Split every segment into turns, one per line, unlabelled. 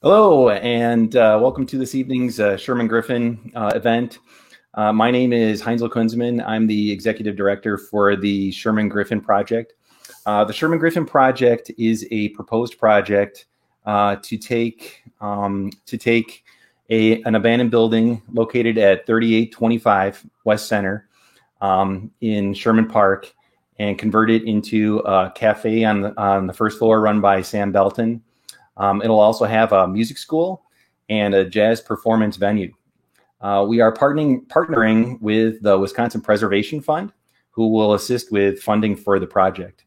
Hello, and welcome to this evening's Sherman Griffin event. My name is Heinzel Kunzman. I'm the executive director for the Sherman Griffin Project. The Sherman Griffin Project is a proposed project to take an abandoned building located at 3825 West Center in Sherman Park and convert it into a cafe on the first floor run by Sam Belton. It'll also have a music school and a jazz performance venue. We are partnering with the Wisconsin Preservation Fund, who will assist with funding for the project.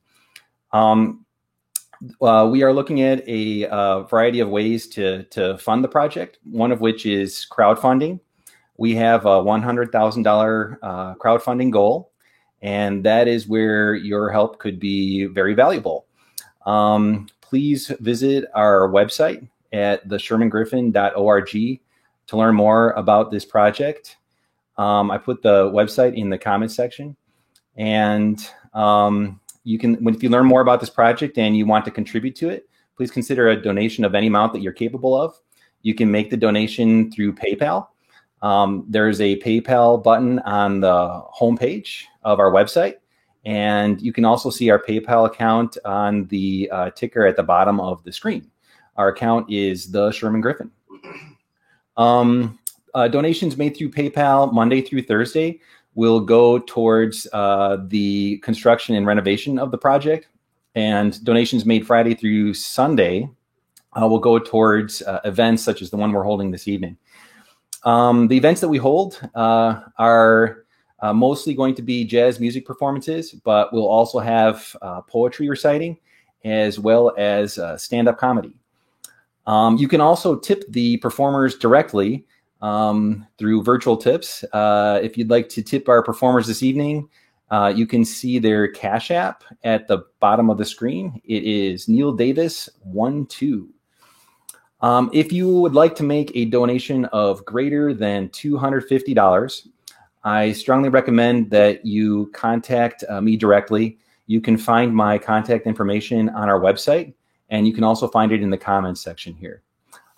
We are looking at a variety of ways to fund the project, one of which is crowdfunding. We have a $100,000 crowdfunding goal, and that is where your help could be very valuable. Please visit our website at theshermangriffin.org to learn more about this project. I put the website in the comments section, and if you learn more about this project and you want to contribute to it, please consider a donation of any amount that you're capable of. You can make the donation through PayPal. There's a PayPal button on the homepage of our website. And you can also see our PayPal account on the ticker at the bottom of the screen. Our account is the Sherman Griffin. Donations made through PayPal Monday through Thursday will go towards the construction and renovation of the project. And donations made Friday through Sunday will go towards events such as the one we're holding this evening. The events that we hold are mostly going to be jazz music performances, but we'll also have poetry reciting as well as stand-up comedy. You can also tip the performers directly through virtual tips. If you'd like to tip our performers this evening, you can see their Cash App at the bottom of the screen. It is Neil Davis 12. If you would like to make a donation of greater than $250, I strongly recommend that you contact me directly. You can find my contact information on our website, and you can also find it in the comments section here.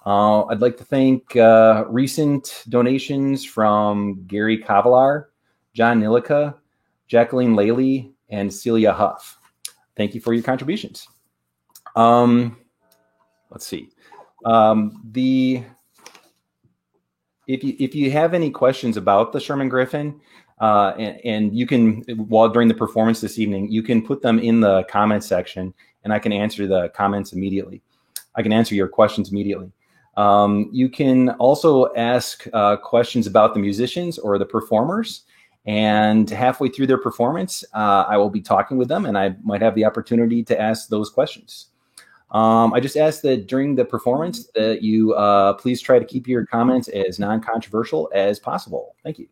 I'd like to thank recent donations from Gary Kavalar, John Nilica, Jacqueline Laley, and Celia Huff. Thank you for your contributions. Let's see. If you have any questions about the Sherman Griffin, and you can, during the performance this evening, you can put them in the comments section, and I can answer the comments immediately. I can answer your questions immediately. You can also ask questions about the musicians or the performers, and halfway through their performance, I will be talking with them, and I might have the opportunity to ask those questions. I just ask that during the performance that you please try to keep your comments as non-controversial as possible. Thank you.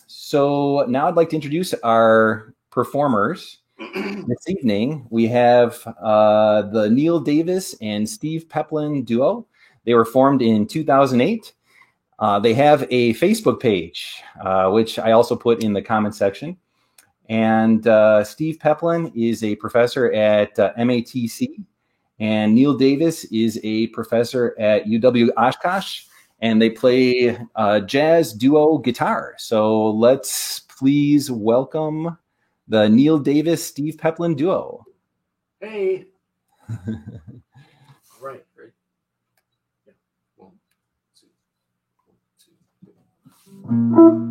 So now I'd like to introduce our performers. This evening, we have the Neil Davis and Steve Peplin duo. They were formed in 2008. They have a Facebook page, which I also put in the comment section. And Steve Peplin is a professor at MATC, and Neil Davis is a professor at UW Oshkosh, and they play jazz duo guitar. So let's please welcome the Neil Davis Steve Peplin duo.
Hey. Right, great. Yeah. 1, 2, 1, 2.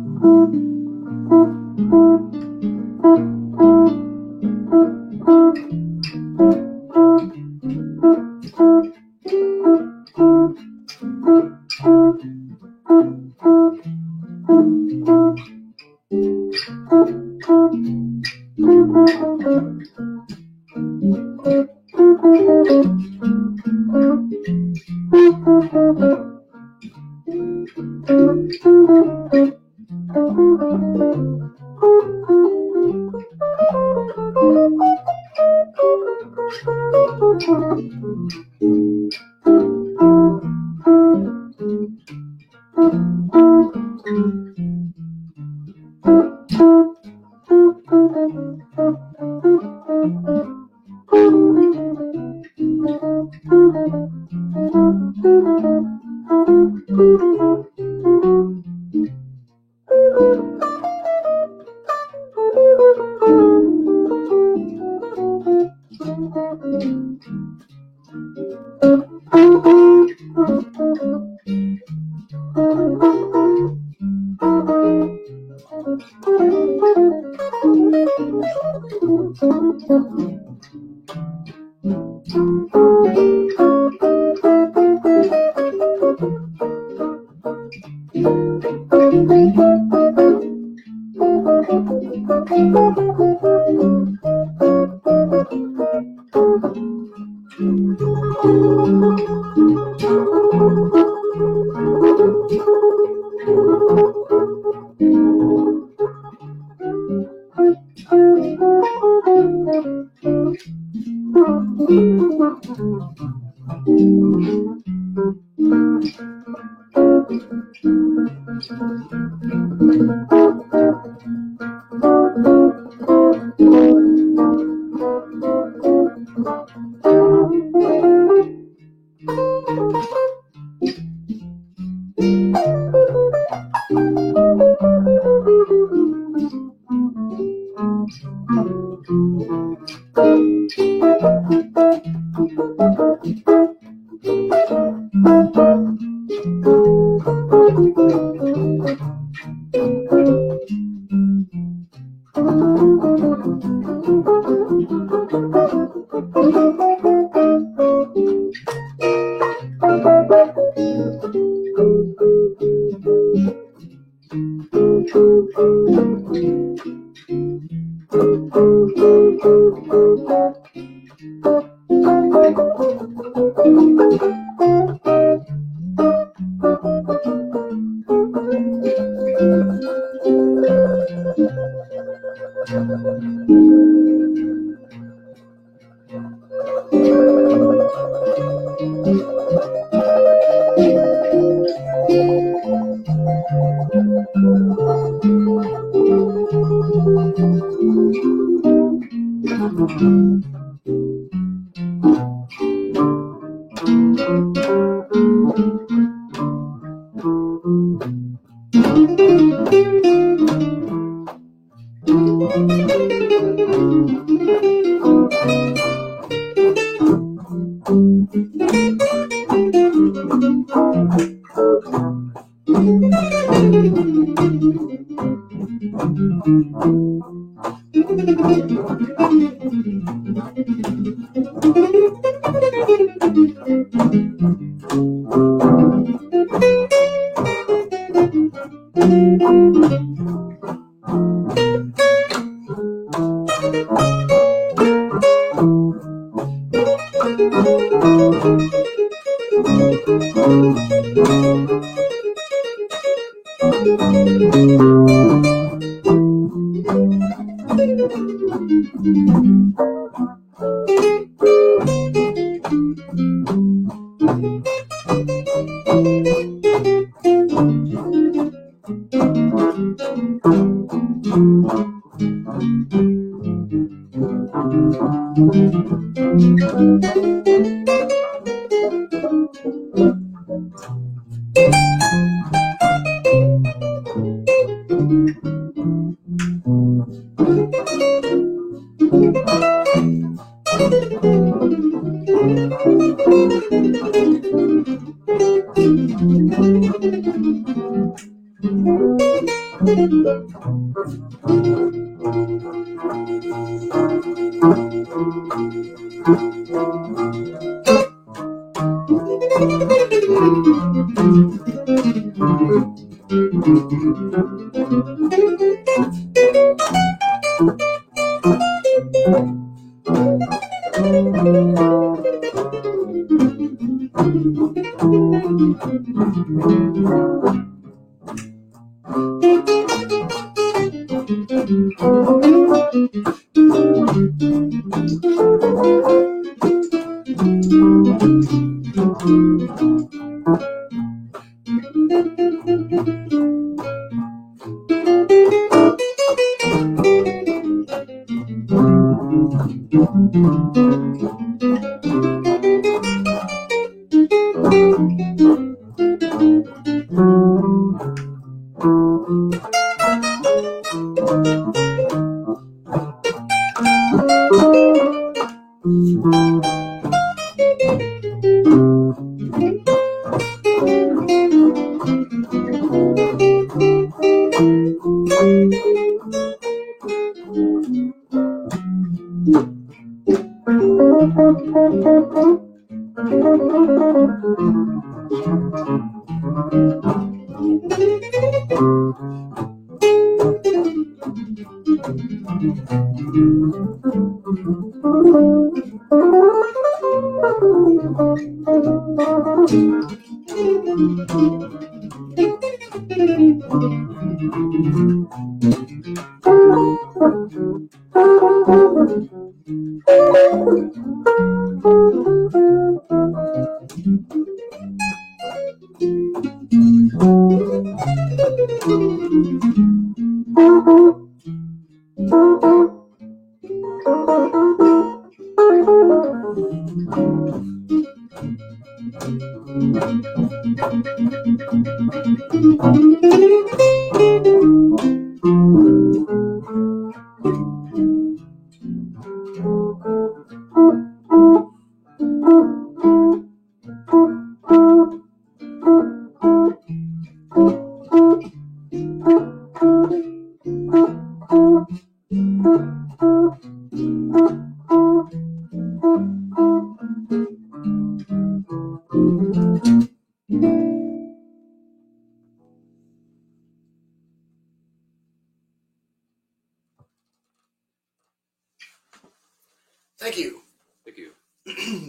Thank you.
Thank you.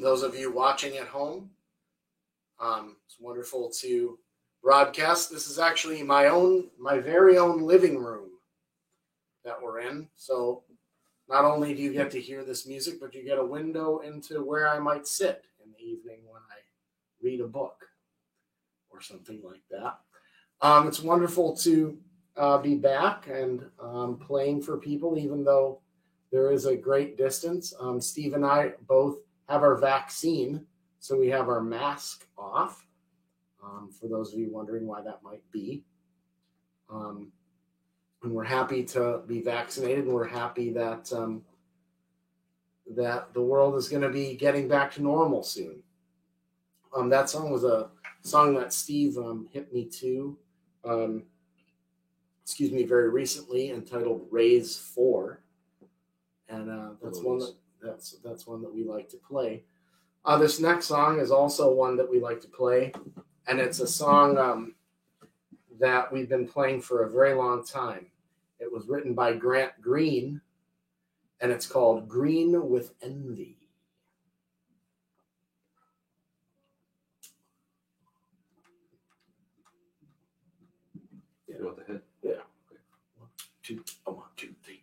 Those of you watching at home, it's wonderful to broadcast. This is actually my very own living room that we're in. So not only do you get to hear this music, but you get a window into where I might sit in the evening when I read a book or something like that. It's wonderful to be back and playing for people, even though there is a great distance. Steve and I both have our vaccine, so we have our mask off. For those of you wondering why that might be. And we're happy to be vaccinated, and we're happy that that the world is going to be getting back to normal soon. That song was a song that Steve hit me to, very recently, entitled "Raise 4." And that's one that we like to play. This next song is also one that we like to play, and it's a song that we've been playing for a very long time. It was written by Grant Green, and it's called "Green with Envy."
You want the hit?
Yeah. 1, 2, 3.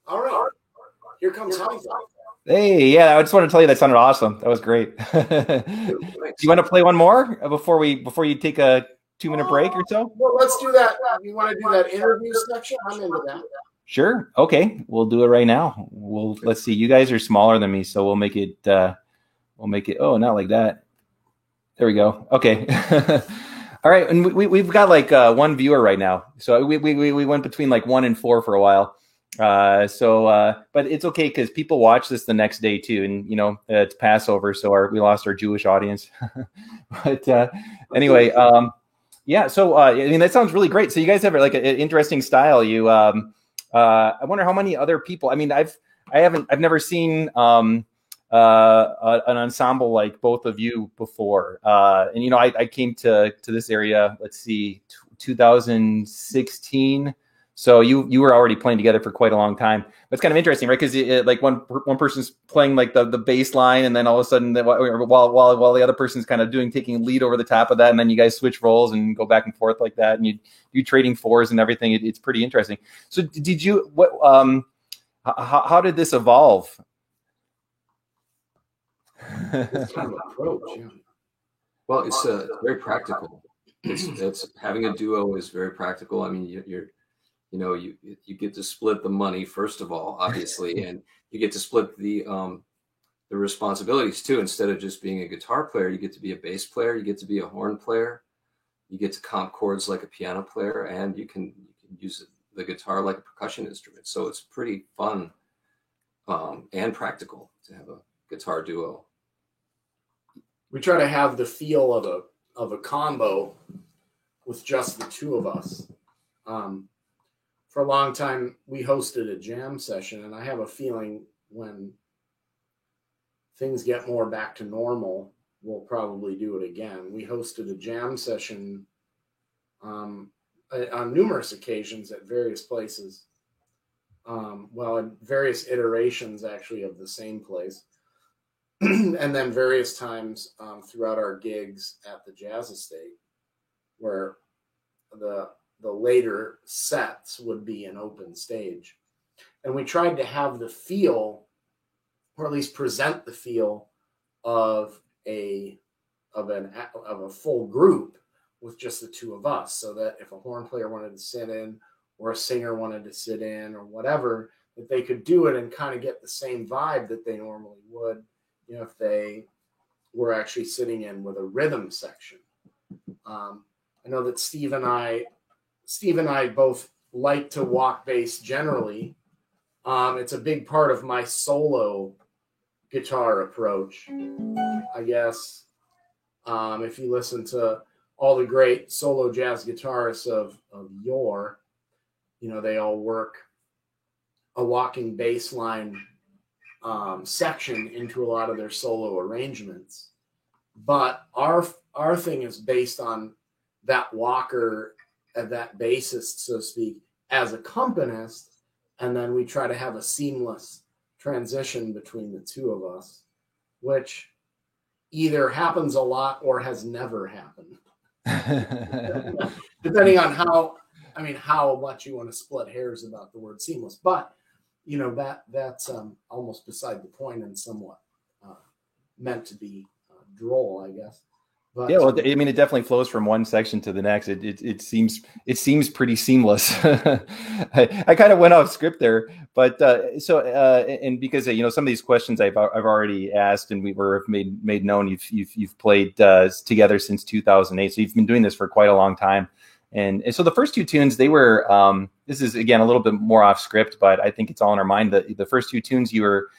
All right. Here comes Hunter.
Hey, yeah, I just want to tell you that sounded awesome. That was great. Do you want to play one more before you take a 2-minute break or so?
Well, let's do that. You want to do that interview section? I'm into that.
Sure. Okay, we'll do it right now. Let's see. You guys are smaller than me, so we'll make it. Oh, not like that. There we go. Okay. All right, and we've got like one viewer right now, so we went between like 1 and 4 for a while. But it's okay because people watch this the next day too, and it's Passover, so we lost our Jewish audience. But anyway, yeah. So I mean, that sounds really great. So you guys have like an interesting style. I wonder how many other people. I mean, I've never seen an ensemble like both of you before. And I came to this area. Let's see, 2016. So you were already playing together for quite a long time. That's kind of interesting, right? Because like one person's playing like the bass line, and then all of a sudden, while the other person's kind of taking lead over the top of that, and then you guys switch roles and go back and forth like that, and you trading fours and everything. It's pretty interesting. So did you how did this evolve?
This kind of approach, yeah. Well, it's very practical. It's having a duo is very practical. I mean, you get to split the money first of all, obviously, and you get to split the responsibilities too. Instead of just being a guitar player, you get to be a bass player, you get to be a horn player, you get to comp chords like a piano player, and you can use the guitar like a percussion instrument. So it's pretty fun and practical to have a guitar duo.
We try to have the feel of a combo with just the two of us. For a long time, we hosted a jam session, and I have a feeling when things get more back to normal, we'll probably do it again. We hosted a jam session on numerous occasions at various places. In various iterations, actually, of the same place. And then various times throughout our gigs at the Jazz Estate, where the later sets would be an open stage. And we tried to have the feel, or at least present the feel of a full group with just the two of us, so that if a horn player wanted to sit in or a singer wanted to sit in or whatever, that they could do it and kind of get the same vibe that they normally would, if they were actually sitting in with a rhythm section. I know that Steve and I both like to walk bass generally. It's a big part of my solo guitar approach, I guess. If you listen to all the great solo jazz guitarists of yore, they all work a walking bass line section into a lot of their solo arrangements. But our thing is based on that walker, that bassist, so to speak, as accompanist, and then we try to have a seamless transition between the two of us, which either happens a lot or has never happened. Depending on how much you want to split hairs about the word seamless. But that's almost beside the point and somewhat meant to be droll, I guess. But,
yeah, well, I mean, it definitely flows from one section to the next. It seems pretty seamless. I kind of went off script there, but and because some of these questions I've already asked and we were made known. You've played together since 2008, so you've been doing this for quite a long time. And so the first two tunes, they were this is again a little bit more off script, but I think it's all in our mind. The first two tunes you were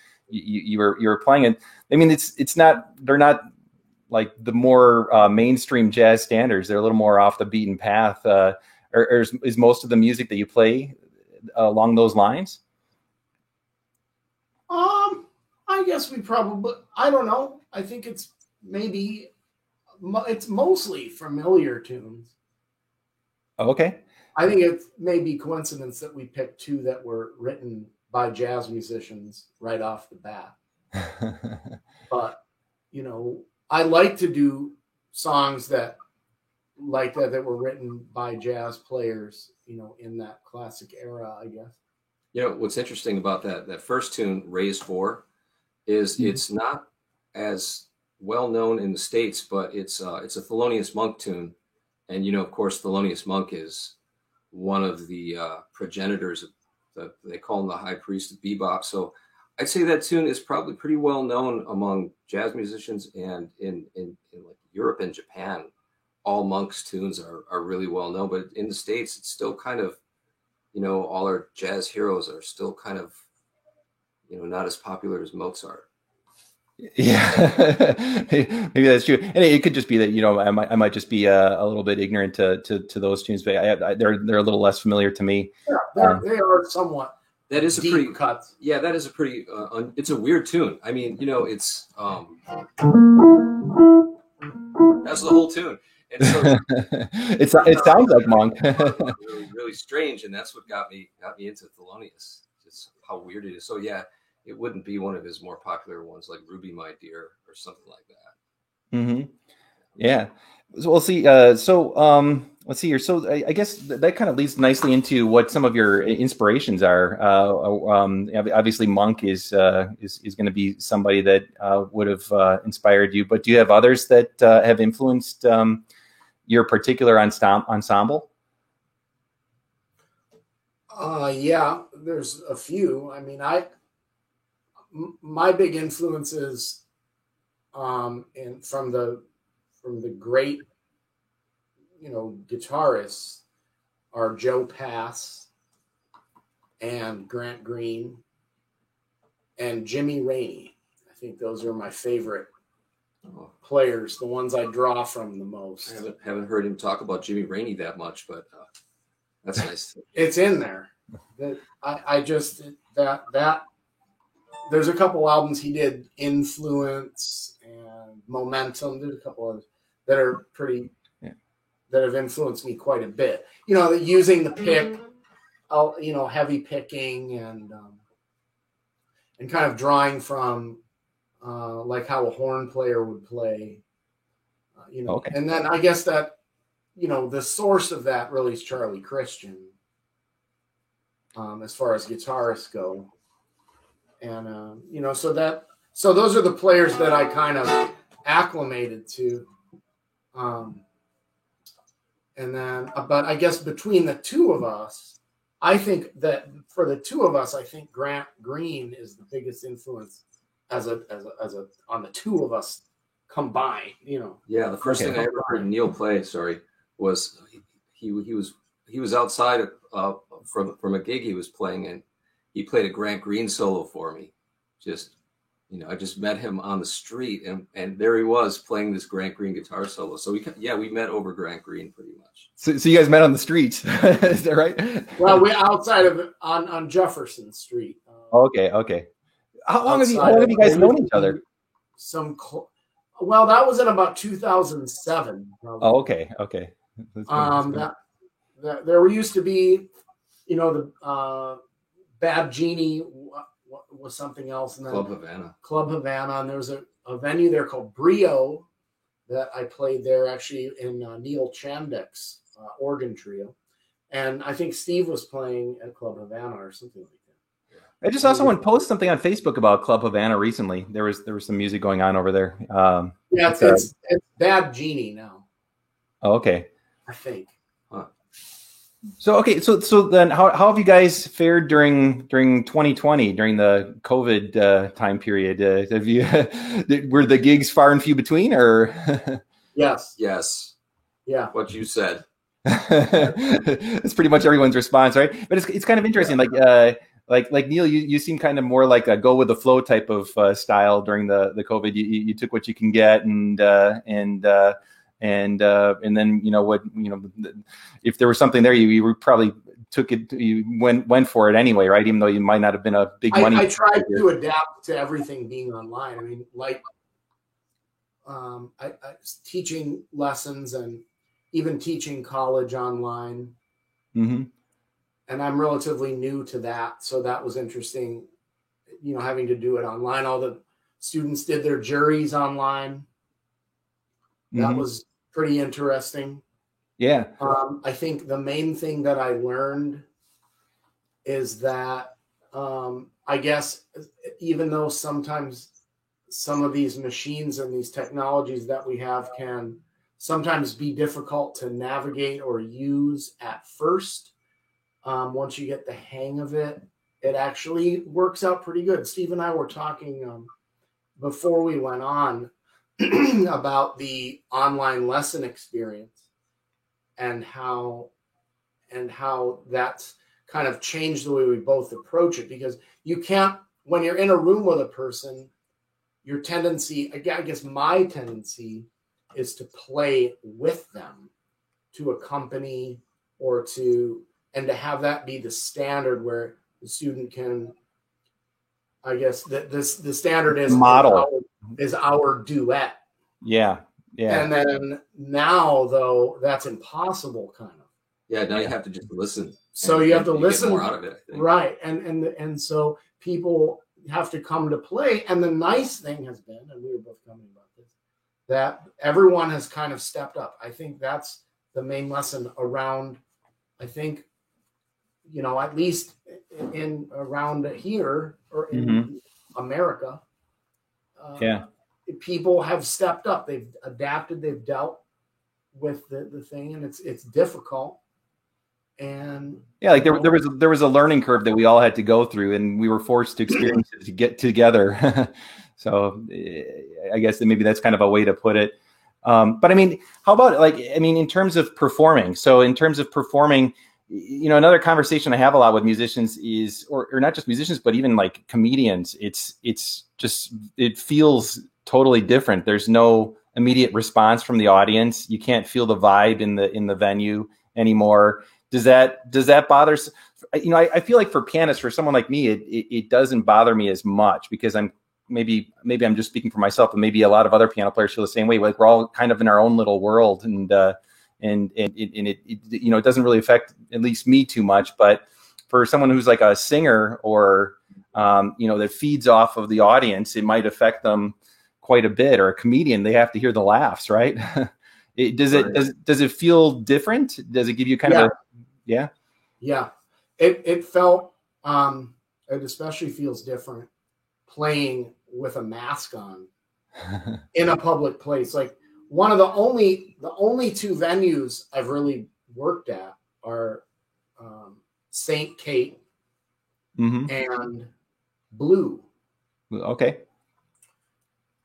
playing, and I mean they're not like the more mainstream jazz standards. They're a little more off the beaten path. Is most of the music that you play along those lines?
I guess I don't know. I think it's mostly familiar tunes.
Okay.
I think it may be coincidence that we picked two that were written by jazz musicians right off the bat. But, I like to do songs that were written by jazz players, in that classic era, I guess.
What's interesting about that first tune, Raised 4, is it's not as well known in the States, but it's a Thelonious Monk tune. And, of course, Thelonious Monk is one of the progenitors of they call him the high priest of bebop. So I'd say that tune is probably pretty well known among jazz musicians, and in like Europe and Japan, all Monk's tunes are really well known. But in the States, it's still kind of, all our jazz heroes are still kind of, not as popular as Mozart.
Yeah, maybe that's true, and it could just be that I might just be a little bit ignorant to those tunes, but they're a little less familiar to me.
Yeah, they are somewhat.
That is
deep
a pretty
cuts.
Yeah, that is a pretty. It's a weird tune. I mean, it's that's the whole tune, and so
it sounds like Monk.
really, really strange, and that's what got me into Thelonious. Just how weird it is. So yeah. It wouldn't be one of his more popular ones like Ruby, My Dear, or something like that.
Mm-hmm. Yeah. So we'll see. Let's see here. So I guess that kind of leads nicely into what some of your inspirations are. Obviously, Monk is going to be somebody that would have inspired you. But do you have others that have influenced your particular ensemble?
Yeah, there's a few. I mean, my big influences from the great guitarists are Joe Pass and Grant Green and Jimmy Rainey. I think those are my favorite players, the ones I draw from the most.
I haven't heard him talk about Jimmy Rainey that much, but that's nice.
It's in there. I just that there's a couple albums he did, Influence and Momentum. There's a couple others that are pretty, that have influenced me quite a bit. Using the pick, heavy picking and kind of drawing from like how a horn player would play.
Okay.
And then I guess that, the source of that really is Charlie Christian, as far as guitarists go. And, so those are the players that I kind of acclimated to. And then, but I guess between the two of us, I think that for the two of us, I think Grant Green is the biggest influence on the two of us combined,
Yeah. The first thing I ever heard Neil play, was he was outside from a gig he was playing, and he played a Grant Green solo for me. I just met him on the street, and there he was playing this Grant Green guitar solo. So we met over Grant Green pretty much.
So you guys met on the streets, is that right?
Well, we're outside of on Jefferson Street.
Okay. How long have you guys known each other?
Well, that was in about 2007. Probably.
Oh, okay.
There used to be, the Bad Genie was something else, and then Club Havana, and there was a venue there called Brio that I played there actually in Neil Chandek's organ trio, and I think Steve was playing at Club Havana or something like that.
I just saw someone post something on Facebook about Club Havana recently. There was some music going on over there.
Yeah, it's Bad Genie now.
Oh, okay.
I think.
So okay, so then how have you guys fared during 2020 during the COVID time period? Have you were the gigs far and few between, or?
Yes.
Yeah. What you said.
It's pretty much everyone's response, right? But it's kind of interesting. Like Neil, you seem kind of more like a go with the flow type of style during the COVID. You took what you can get, and then if there was something there, you probably took it. You went for it anyway, right? Even though you might not have been a big money.
I tried to adapt to everything being online. I mean, I was teaching lessons and even teaching college online.
Mm-hmm.
And I'm relatively new to that, so that was interesting. Having to do it online. All the students did their juries online. That was pretty interesting.
Yeah.
I think the main thing that I learned is that I guess even though sometimes some of these machines and these technologies that we have can sometimes be difficult to navigate or use at first, once you get the hang of it, it actually works out pretty good. Steve and I were talking before we went on about the online lesson experience and how that's kind of changed the way we both approach it, because you can't, when you're in a room with a person, your tendency, I guess my tendency is to play with them, to accompany and to have that be the standard where the student can, I guess the standard is
model
is our duet.
Yeah.
And then now though, that's impossible kind of.
Yeah. Now you have to just listen.
So you have to listen
more out of it, I think.
Right. And so people have to come to play. And the nice thing has been, and we were both coming about this, that everyone has kind of stepped up. I think that's the main lesson around, I think, at least in around here or in America, people have stepped up. They've adapted. They've dealt with the thing, and it's difficult. And
yeah, like there was a learning curve that we all had to go through, and we were forced to experience it to get together. So I guess that maybe that's kind of a way to put it. But I mean, how about in terms of performing? So in terms of performing, another conversation I have a lot with musicians is, or not just musicians, but even like comedians. It feels totally different. There's no immediate response from the audience. You can't feel the vibe in the venue anymore. Does that bother? I feel like for pianists, for someone like me, it doesn't bother me as much, because maybe I'm just speaking for myself, but maybe a lot of other piano players feel the same way. Like we're all kind of in our own little world, and it doesn't really affect at least me too much. But for someone who's like a singer or that feeds off of the audience, it might affect them quite a bit. Or a comedian, they have to hear the laughs, right? Does it feel different? Does it give you kind of yeah?
It felt it especially feels different playing with a mask on in a public place. Like one of the only two venues I've really worked at are St. Kate and Blue.
Okay.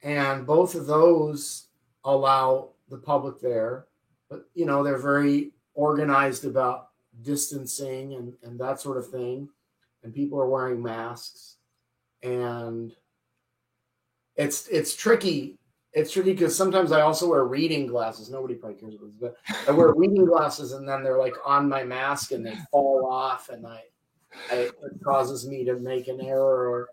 And both of those allow the public there, but they're very organized about distancing and that sort of thing, and people are wearing masks, and it's tricky. It's tricky because sometimes I also wear reading glasses. Nobody probably cares about this, but I wear reading glasses, and then they're like on my mask and they fall off, and it causes me to make an error, or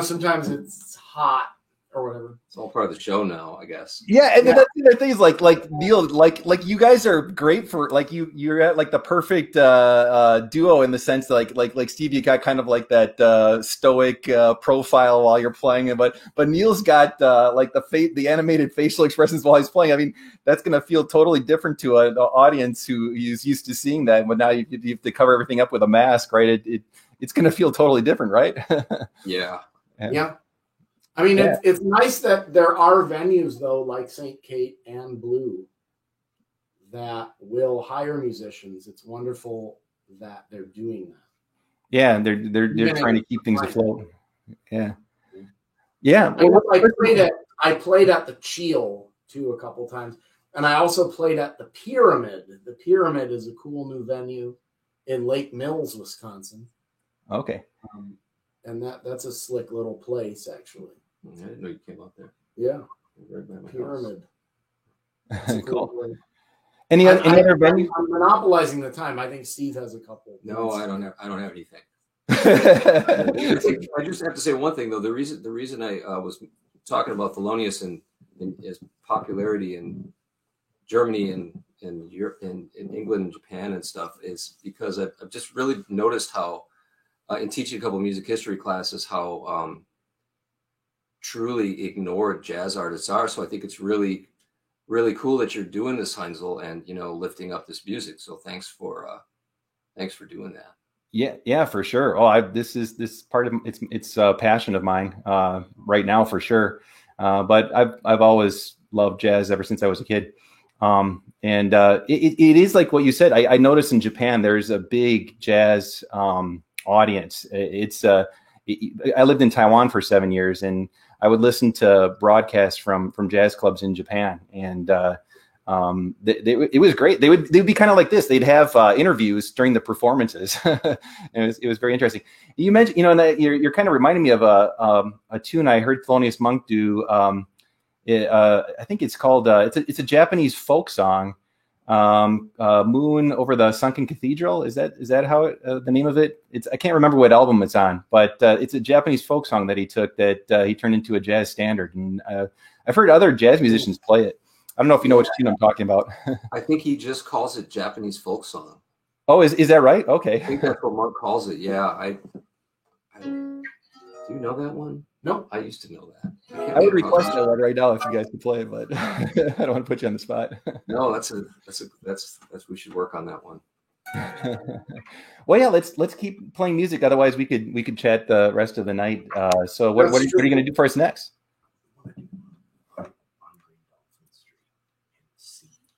sometimes it's hot or whatever.
It's all part of the show now, I guess.
Yeah, and that's the thing is like Neil, like you guys are great for you're at like the perfect duo in the sense that like Steve, you got kind of like that stoic profile while you're playing, but Neil's got like the animated facial expressions while he's playing. I mean, that's gonna feel totally different to an audience who is used to seeing that, but now you have to cover everything up with a mask, right? It's gonna feel totally different, right?
Yeah.
Yeah. I mean, it's nice that there are venues though, like St. Kate and Blue, that will hire musicians. It's wonderful that they're doing that.
Yeah, they're trying to keep things afloat. Yeah. Yeah.
I played at the Cheel too a couple times, and I also played at the Pyramid. The Pyramid is a cool new venue in Lake Mills, Wisconsin.
Okay.
And that's a slick little place, actually.
I didn't know you came out there.
Yeah.
Right by my
Pyramid.
Cool. Any other venue?
I'm monopolizing the time. I think Steve has a couple.
No, I don't have anything. I just have to say one thing though. The reason I was talking about Thelonious and his popularity in Germany and Europe and in England and Japan and stuff is because I've just really noticed how in teaching a couple of music history classes how truly ignored jazz artists are. So I think it's really cool that you're doing this, Heinzel, and lifting up this music. So thanks for doing that.
Yeah, for sure. Oh, this is part of it's a passion of mine right now for sure. But I've always loved jazz ever since I was a kid. And it is like what you said. I noticed in Japan there's a big jazz audience. I lived in Taiwan for 7 years, and I would listen to broadcasts from jazz clubs in Japan, and it was great. They'd be kind of like this. They'd have interviews during the performances, and it was very interesting. You mentioned, you're kind of reminding me of a tune I heard Thelonious Monk do. I think it's called it's a Japanese folk song, Moon Over the Sunken Cathedral. Is that how the name of it? I can't remember what album it's on, but it's a Japanese folk song that he took that he turned into a jazz standard, and I've heard other jazz musicians play it. I don't know if you know which tune I'm talking about.
I think he just calls it Japanese folk song.
Oh, is that right? Okay.
I think that's what Monk calls it. Yeah, do you know that one?
No,
I used to know that.
I would request that one right now if you guys could play it, but I don't want to put you on the spot.
No, that's we should work on that one.
Well, yeah, let's keep playing music. Otherwise, we could chat the rest of the night. So what are you going to do for us next?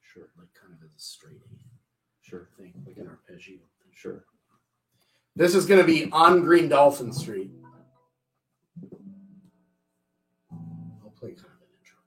Sure, like kind of as a straight A.
Sure
thing, like an arpeggio.
Sure.
This is going to be on Green Dolphin Street. I'll play kind of an intro.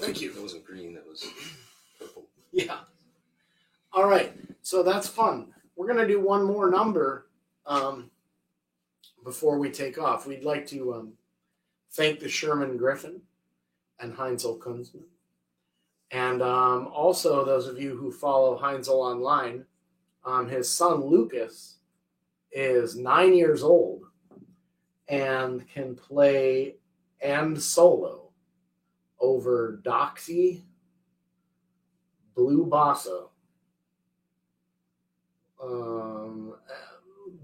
Thank you.
That wasn't green, that was purple.
Yeah. All right. So that's fun. We're going to do one more number before we take off. We'd like to thank the Sherman Griffin and Heinzel Kunzman. And also those of you who follow Heinzel online, his son Lucas is 9 years old and can play and solo over Doxy, Blue Bossa,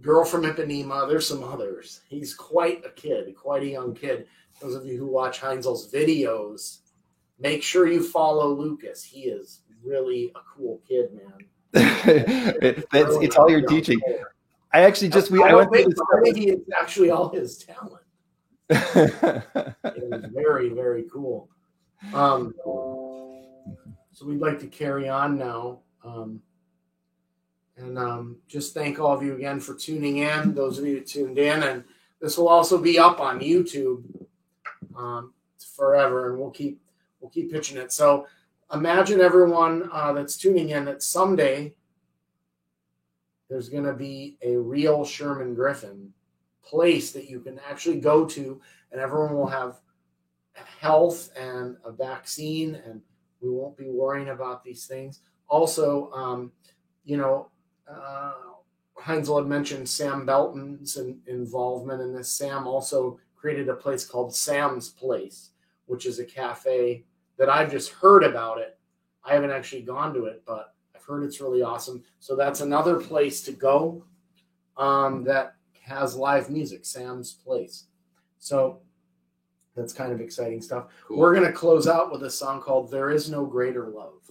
Girl from Ipanema. There's some others. He's quite a kid, quite a young kid. Those of you who watch Heinzel's videos, make sure you follow Lucas. He is really a cool kid, man.
It's all your teaching. I actually
I think it's actually all his talent. It was very, very cool. So we'd like to carry on now. And just thank all of you again for tuning in, those of you who tuned in. And this will also be up on YouTube forever, and we'll keep pitching it. So imagine everyone that's tuning in that someday there's going to be a real Sherman Griffin place that you can actually go to, and everyone will have health and a vaccine, and we won't be worrying about these things. Also, Heinzel had mentioned Sam Belton's involvement in this. Sam also created a place called Sam's Place, which is a cafe that I've just heard about it. I haven't actually gone to it, but I've heard it's really awesome. So that's another place to go that has live music, Sam's Place. So that's kind of exciting stuff. Cool. We're going to close out with a song called There Is No Greater Love.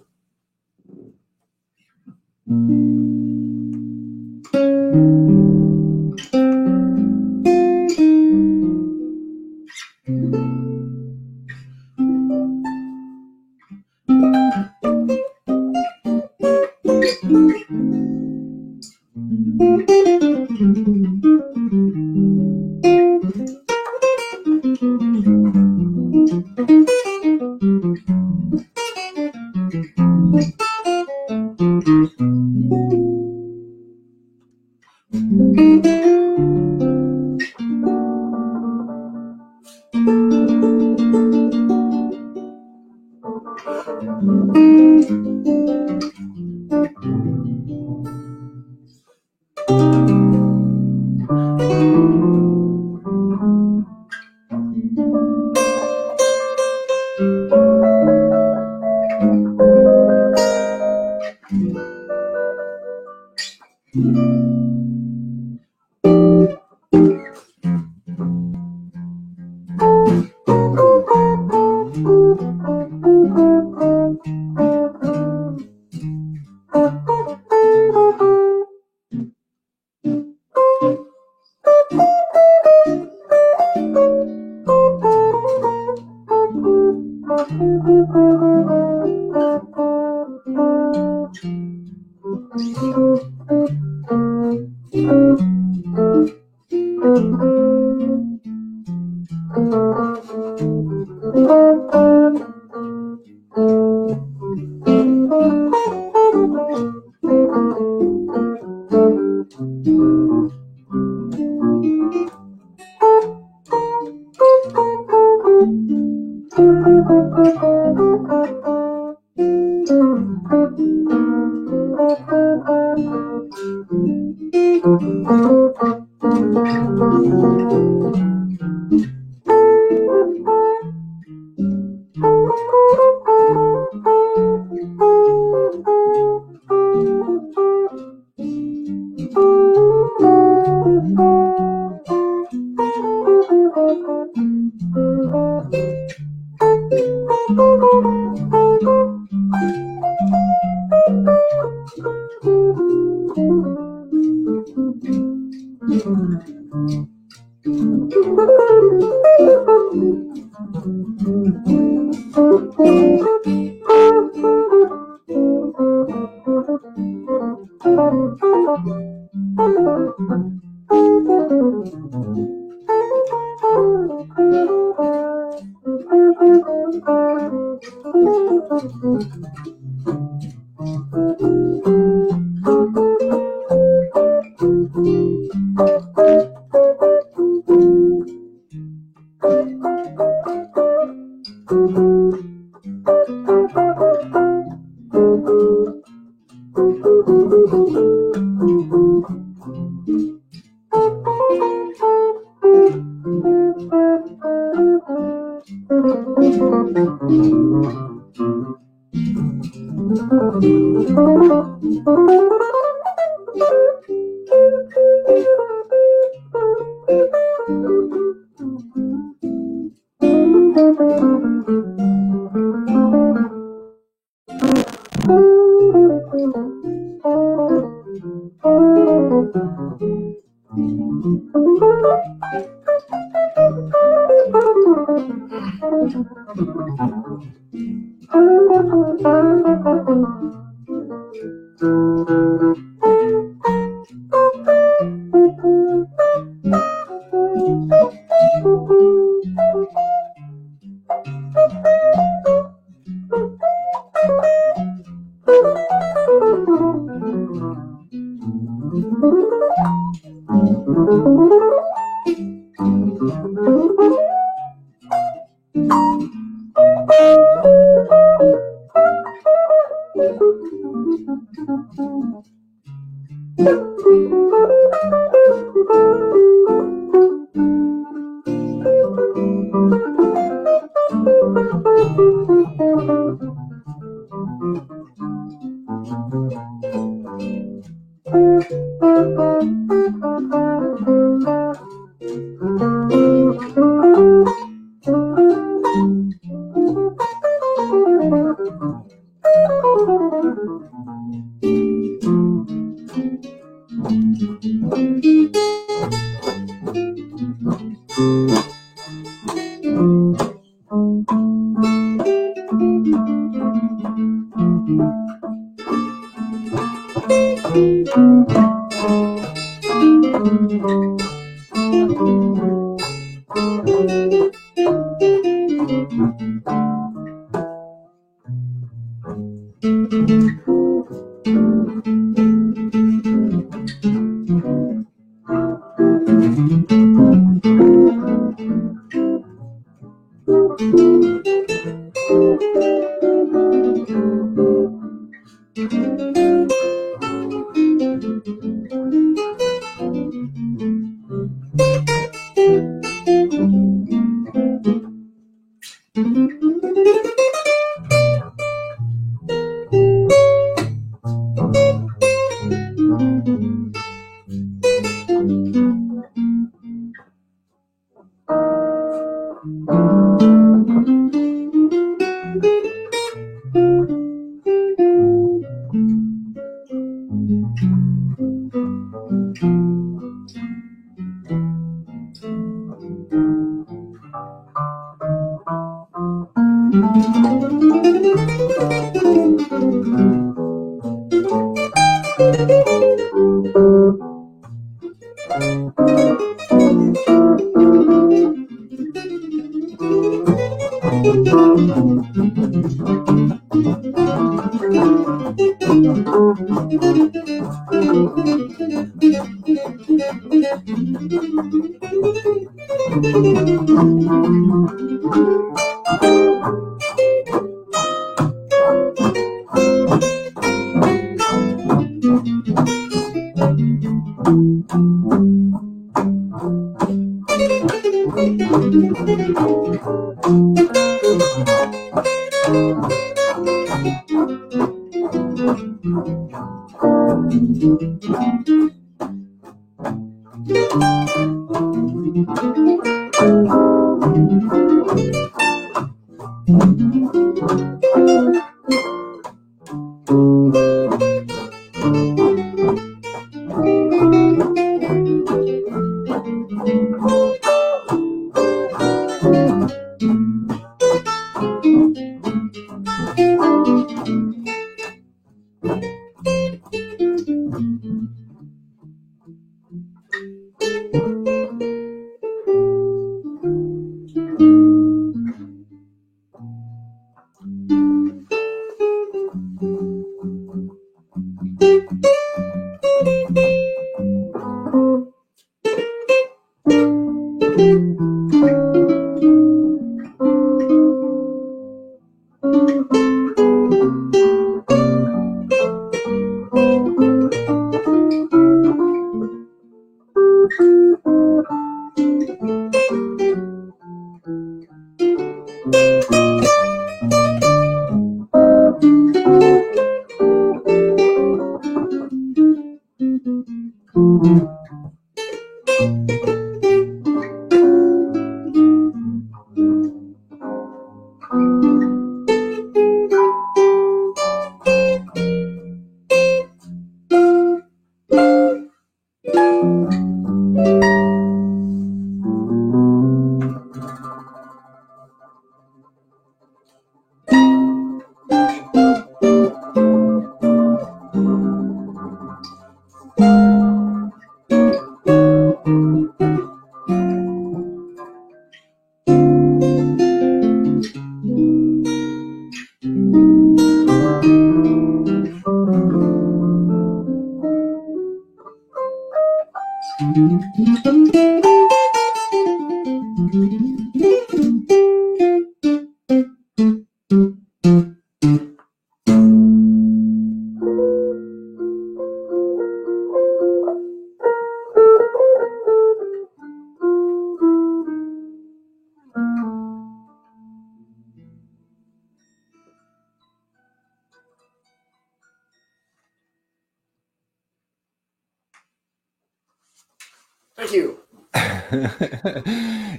Thank you.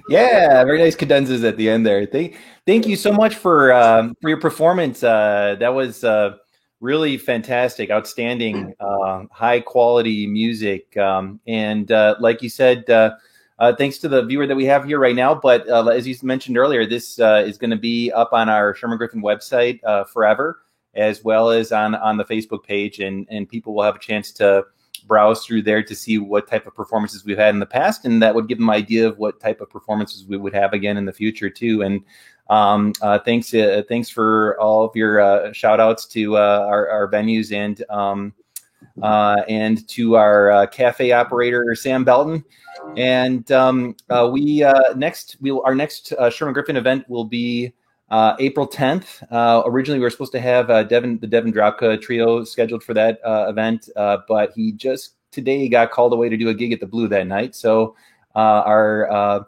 Yeah, very nice cadenzas at the end there. Thank you so much for your performance. That was really fantastic, outstanding, high quality music. And like you said, thanks to the viewer that we have here right now. But as you mentioned earlier, this is going to be up on our Sherman Griffin website forever, as well as on the Facebook page. And people will have a chance to browse through there to see what type of performances we've had in the past. And that would give them an idea of what type of performances we would have again in the future, too. And thanks for all of your shout outs to our venues and to our cafe operator, Sam Belton. And our next Sherman Griffin event will be April 10th. Originally, we were supposed to have the Devin Dropka Trio scheduled for that event, but he just today got called away to do a gig at the Blue that night. So of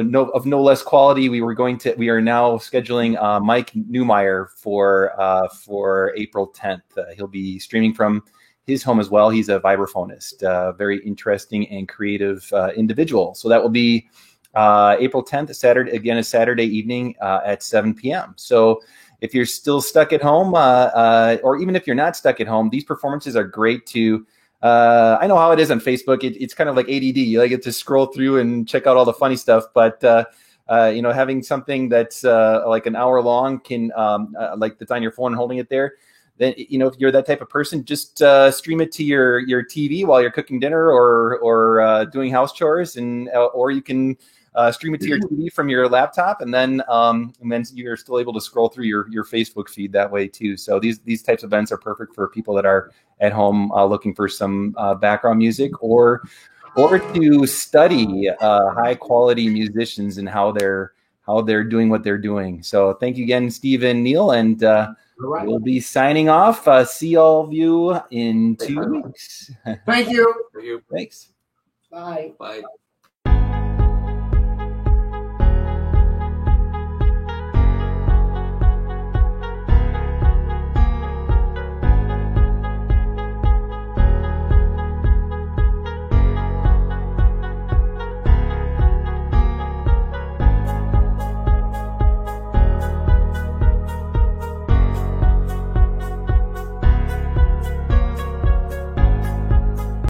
no less quality, we are now scheduling Mike Newmeyer for April 10th. He'll be streaming from his home as well. He's a vibraphonist, very interesting and creative individual. So that will be April 10th, a Saturday evening at 7 p.m. So if you're still stuck at home, or even if you're not stuck at home, these performances are great to. I know how it is on Facebook. It's kind of like ADD. You get to scroll through and check out all the funny stuff, but having something that's like an hour long can like that's on your phone and holding it there. Then if you're that type of person, just stream it to your TV while you're cooking dinner or doing house chores, or you can stream it to your TV from your laptop, and then you're still able to scroll through your Facebook feed that way too. So these types of events are perfect for people that are at home looking for some background music or to study high quality musicians and how they're doing what they're doing. So thank you again, Steve and Neil, and we'll be signing off. See all of you in 2 weeks.
Thank you.
Thanks.
Bye.
Bye.